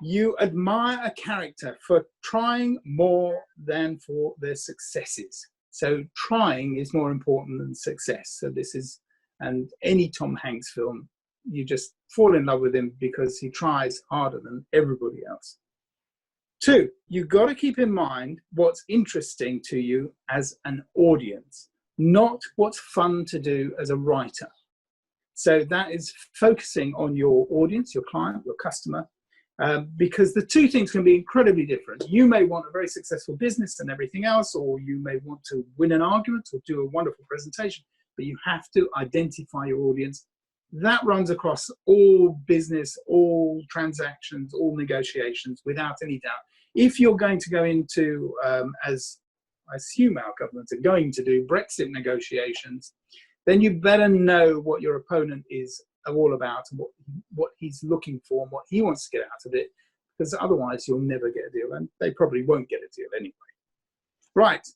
you admire a character for trying more than for their successes. So trying is more important than success. So this is, and any Tom Hanks film, you just fall in love with him because he tries harder than everybody else. Two, you've got to keep in mind what's interesting to you as an audience, not what's fun to do as a writer. So that is focusing on your audience, your client, your customer, because the two things can be incredibly different. You may want a very successful business and everything else, or you may want to win an argument or do a wonderful presentation, but you have to identify your audience. That runs across all business, all transactions, all negotiations, without any doubt. If you're going to go into, as I assume our governments are going to do, Brexit negotiations, then you better know what your opponent is all about, and what he's looking for and what he wants to get out of it, because otherwise you'll never get a deal, and they probably won't get a deal anyway. Right.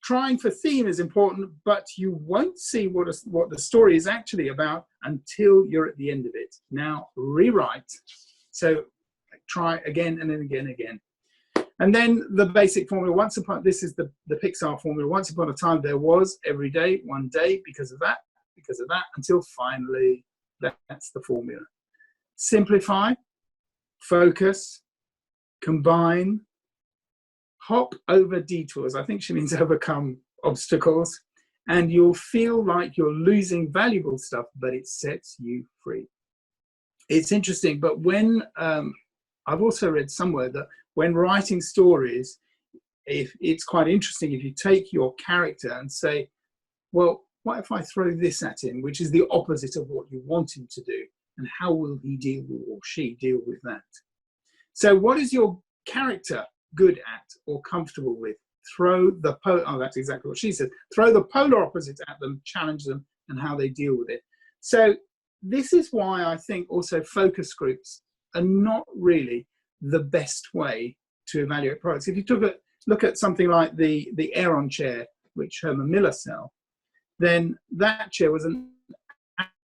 Trying for theme is important, but you won't see what the story is actually about until you're at the end of it. Now, rewrite. So try again and then again. And then the basic formula, this is the Pixar formula. Once upon a time, there was every day, one day, because of that, until finally, that's the formula. Simplify, focus, combine, hop over detours. I think she means overcome obstacles. And you'll feel like you're losing valuable stuff, but it sets you free. It's interesting, but when I've also read somewhere that when writing stories, it's quite interesting if you take your character and say, well, what if I throw this at him, which is the opposite of what you want him to do, and how will he deal with, or she deal with that? So what is your character good at or comfortable with? Throw the that's exactly what she said. Throw the polar opposites at them, challenge them, and how they deal with it. So this is why I think also focus groups are not really the best way to evaluate products. If you look at something like the Aeron chair, which Herman Miller sell, then that chair was an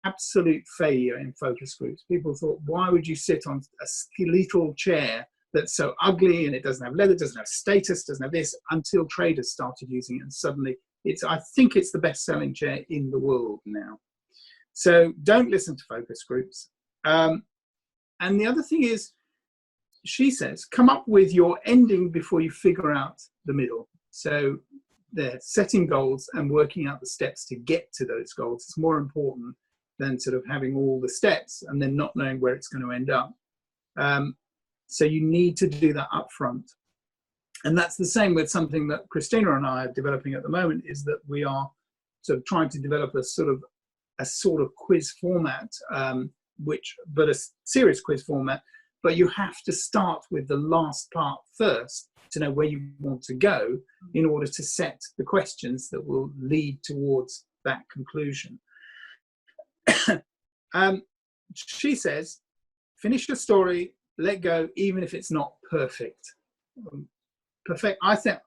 absolute failure in focus groups. People thought, why would you sit on a skeletal chair that's so ugly and it doesn't have leather, doesn't have status, doesn't have this, until traders started using it, and suddenly I think it's the best-selling chair in the world now. So don't listen to focus groups. And the other thing is, she says, come up with your ending before you figure out the middle. So they're setting goals and working out the steps to get to those goals. It's more important than sort of having all the steps and then not knowing where it's going to end up. So you need to do that up front. And that's the same with something that Christina and I are developing at the moment, is that we are sort of trying to develop a sort of quiz format, but a serious quiz format. But you have to start with the last part first to know where you want to go in order to set the questions that will lead towards that conclusion. She says, finish your story, let go, even if it's not perfect. I think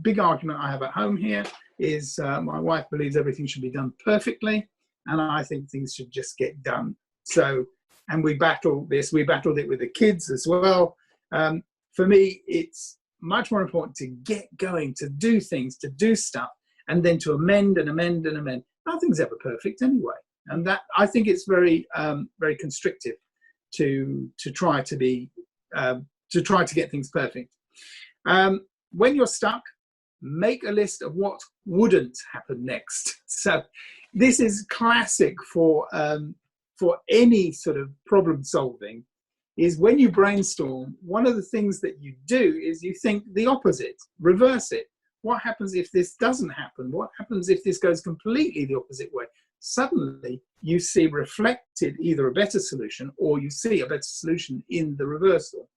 big argument I have at home here is my wife believes everything should be done perfectly, and I think things should just get done. So, and we battled it with the kids as well. For me, it's much more important to get going, to do things, to do stuff, and then to amend and amend and amend. Nothing's ever perfect anyway. And that, I think it's very, very constrictive to try to get things perfect. When you're stuck, make a list of what wouldn't happen next. So this is classic for any sort of problem solving, is when you brainstorm, one of the things that you do is you think the opposite, reverse it. What happens if this doesn't happen? What happens if this goes completely the opposite way? Suddenly you see reflected either a better solution, or you see a better solution in the reversal.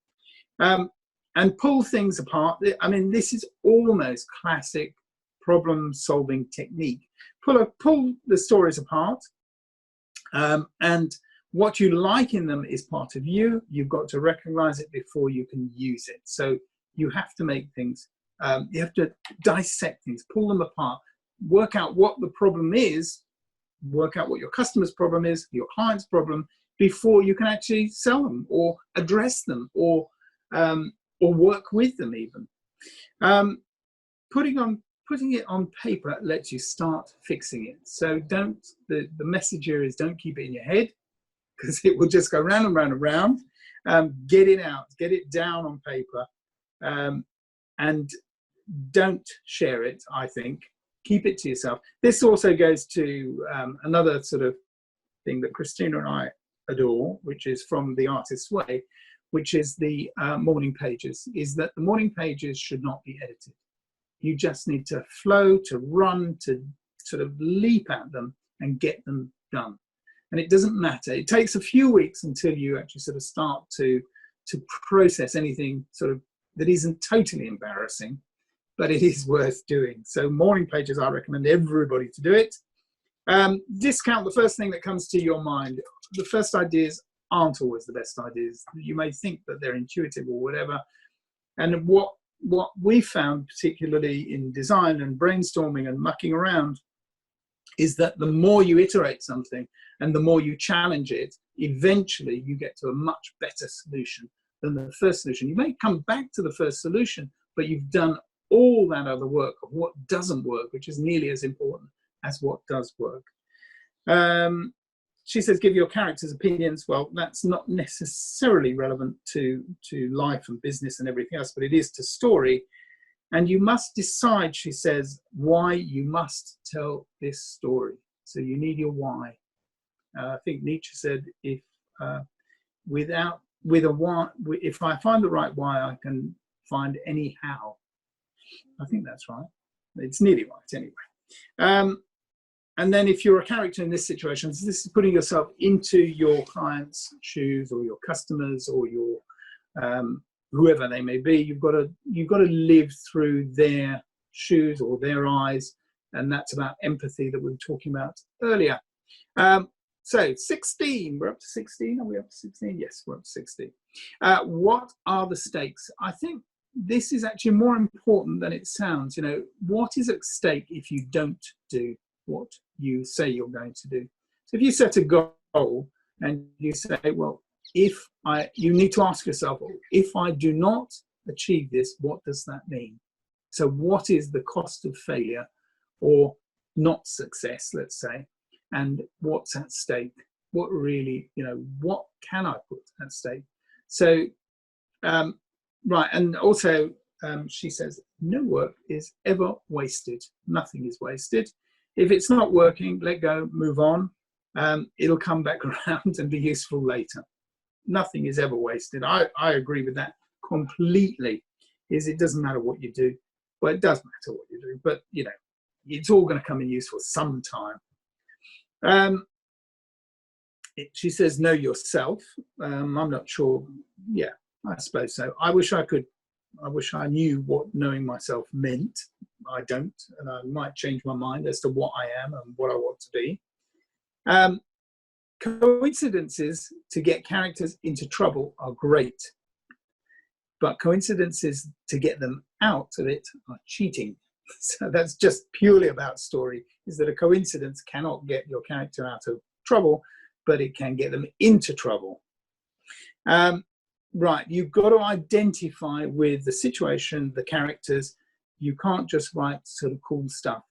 And pull things apart. I mean, this is almost classic problem solving technique. Pull the stories apart, and what you like in them is part of you. You've got to recognize it before you can use it. So you have to make things, you have to dissect things, pull them apart, work out what the problem is, work out what your customer's problem is, your client's problem, before you can actually sell them or address them or work with them even. Putting it on paper lets you start fixing it. So the message here is don't keep it in your head, because it will just go round and round and round. Get it out, get it down on paper, and don't share it, I think. Keep it to yourself. This also goes to another sort of thing that Christina and I adore, which is from The Artist's Way, which is the morning pages, is that the morning pages should not be edited. You just need to flow, to run, to sort of leap at them and get them done. And it doesn't matter. It takes a few weeks until you actually sort of start to process anything sort of that isn't totally embarrassing, but it is worth doing. So morning pages, I recommend everybody to do it. Discount the first thing that comes to your mind. The first ideas aren't always the best ideas. You may think that they're intuitive or whatever. And what we found, particularly in design and brainstorming and mucking around, is that the more you iterate something and the more you challenge it, eventually you get to a much better solution than the first solution. You may come back to the first solution, but you've done all that other work of what doesn't work, which is nearly as important as what does work. She says, give your characters opinions. Well, that's not necessarily relevant to life and business and everything else, but it is to story. And you must decide, she says, why you must tell this story. So you need your why. I think Nietzsche said, if with a why, if I find the right why, I can find any how. I think that's right. It's nearly right anyway. And then if you're a character in this situation, so this is putting yourself into your client's shoes or your customers or your whoever they may be. You've got to live through their shoes or their eyes, and that's about empathy that we were talking about earlier. So 16, we're up to 16. Are we up to 16? Yes, we're up to 16. What are the stakes? I think this is actually more important than it sounds. You know, what is at stake if you don't do what you say you're going to do? So if you set a goal and you say, well, you need to ask yourself, if I do not achieve this, what does that mean? So what is the cost of failure or not success, let's say, and what's at stake? What really, what can I put at stake? So, right, and also she says, no work is ever wasted. Nothing is wasted. If it's not working, let go, move on. It'll come back around and be useful later. Nothing is ever wasted. I agree with that completely. It doesn't matter what you do. Well, it does matter what you do, but it's all going to come in useful sometime. She says, know yourself. I'm not sure. Yeah, I suppose so. I wish I knew what knowing myself meant. I don't, and I might change my mind as to what I am and what I want to be. Coincidences to get characters into trouble are great, but coincidences to get them out of it are cheating. So that's just purely about story, is that a coincidence cannot get your character out of trouble, but it can get them into trouble. Right, you've got to identify with the situation, the characters. You can't just write sort of cool stuff.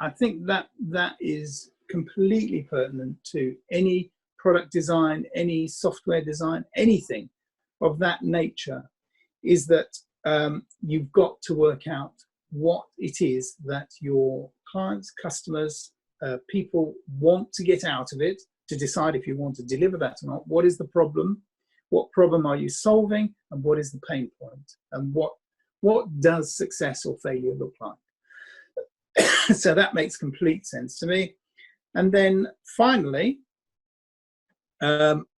I think that is completely pertinent to any product design, any software design, anything of that nature, is that you've got to work out what it is that your clients, customers, people want to get out of it, to decide if you want to deliver that or not. What is the problem? What problem are you solving? And what is the pain point? And what does success or failure look like? So that makes complete sense to me. And then finally,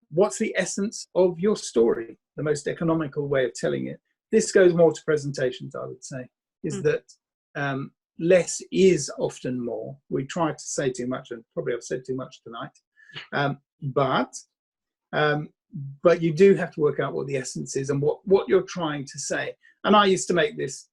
what's the essence of your story? The most economical way of telling it. This goes more to presentations, I would say, is that less is often more. We try to say too much, and probably I've said too much tonight. But you do have to work out what the essence is and what you're trying to say. And I used to make this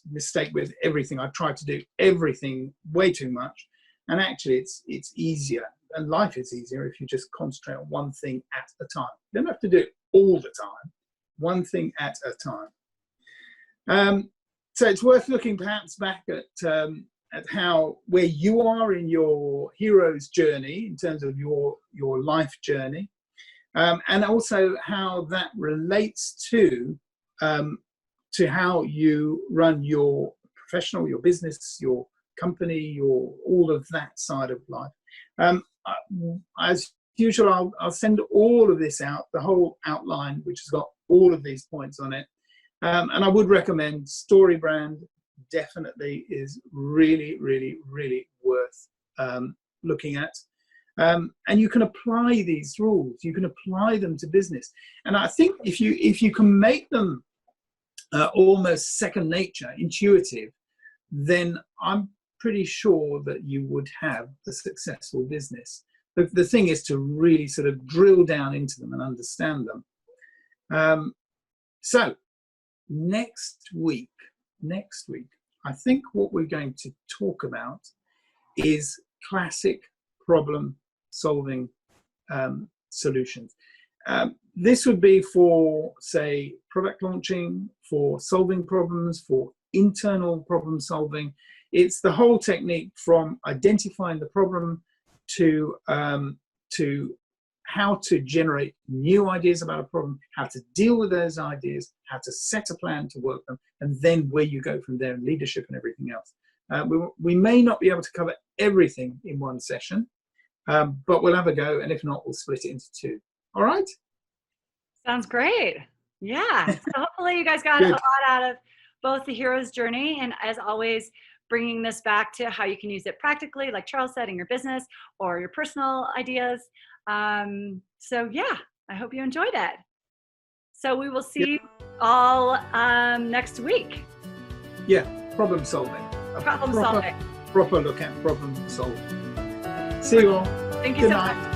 mistake with everything. I tried to do everything way too much. And actually, it's easier, and life is easier if you just concentrate on one thing at a time. You don't have to do it all the time, one thing at a time. So it's worth looking perhaps back at where you are in your hero's journey in terms of your life journey, and also how that relates to how you run your professional, your business, your company, all of that side of life. As usual, I'll send all of this out, the whole outline, which has got all of these points on it. And I would recommend Storybrand. Definitely is really, really, really worth looking at. And you can apply these rules. You can apply them to business. And I think if you can make them almost second nature, intuitive, then I'm pretty sure that you would have a successful business. The thing is to really sort of drill down into them and understand them. So next week, I think what we're going to talk about is classic problem solving solutions. This would be for, say, product launching, for solving problems, for internal problem solving. It's the whole technique from identifying the problem to how to generate new ideas about a problem, how to deal with those ideas, how to set a plan to work them, and then where you go from there, leadership and everything else. We may not be able to cover everything in one session, but we'll have a go, and if not, we'll split it into two. All right? Sounds great. Yeah. So hopefully you guys got a lot out of both the hero's journey, and as always, bringing this back to how you can use it practically, like Charles said, in your business or your personal ideas. So yeah, I hope you enjoyed it. So we will see you all next week. Yeah, problem solving. Problem solving. Proper look at problem solving. See you all. Thank you so much.